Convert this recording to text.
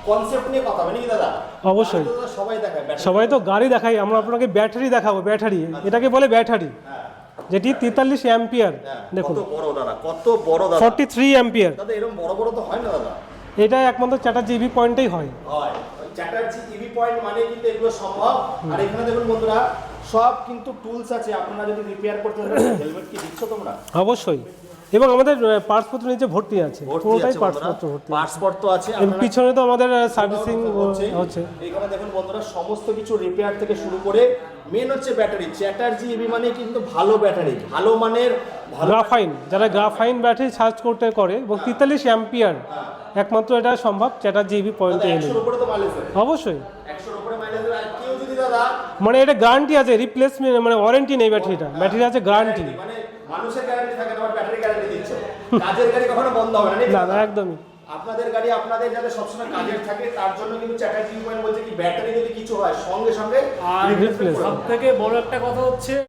Concept নিয়ে কথা হবে নাকি দাদা? অবশ্যই। সবাই দেখায় ব্যাটারি। সবাই তো গাড়ি দেখাই, আমরা আপনাকে ব্যাটারি দেখাবো। ব্যাটারি এটাকে বলে ব্যাটারি, যেটি 43 অ্যাম্পিয়ার। দেখুন কত বড় দাদা, কত বড় দাদা। 43 অ্যাম্পিয়ার। দাদা এরকম বড় বড় তো হয় না দাদা। এটা একমাত্র চ্যাটার্জি ইভি পয়েন্টেই হয়। হয় চ্যাটার্জি ইভি পয়েন্ট মানে কিন্তু এগুলো সম্ভব। আর এখানে দেখুন বন্ধুরা, সব কিন্তু টুলস আছে, আপনারা যদি রিপেয়ার করতে চান। হেলমেট কি দিচ্ছ তোমরা? অবশ্যই। এবং আমাদের পার্টসপত্র নিচে ভর্তি আছে, পুরোটাই পার্টসপত্র ভর্তি। পাসপোর্ট তো আছে, পিছনে তো আমাদের সার্ভিসিং হচ্ছে। এখানে দেখুন বন্ধুরা, সমস্ত কিছু রিপেয়ার থেকে শুরু করে মেন হচ্ছে ব্যাটারি। চ্যাটার্জি ইভি মানে কিন্তু ভালো ব্যাটারি, ভালো মানের, গ্রাফাইন, যারা গ্রাফাইন ব্যাটারি চার্জ করতে করে এবং 43 অ্যাম্পিয়ার, একমাত্র এটা সম্ভব চ্যাটার্জি ইভি পয়েন্টে এলে। 100 এর উপরে তো মাইলেজ দেয়। অবশ্যই। 100 এর উপরে মাইলেজ দেয়। আর কেউ যদি দাদা মানে এটা গ্যারান্টি আছে, রিপ্লেসমেন্ট মানে ওয়ারেন্টি নেই ব্যাটারিটা, ব্যাটারি আছে গ্যারান্টি। মানে মানুষের গ্যারান্টি থাকে, তোমার ব্যাটারি গ্যারান্টি দিচ্ছ। কাজের গাড়ি কখনো বন্ধ হবে না না, একদমই। আপনাদের গাড়ি আপনাদের যাতে সবসময় কাজের থাকে, তার জন্য কিন্তু চ্যাটার্জি পয়েন্ট বলছে কি ব্যাটারি যদি কিছু হয় সঙ্গে সঙ্গে আর সব থেকে বড় একটা কথা হচ্ছে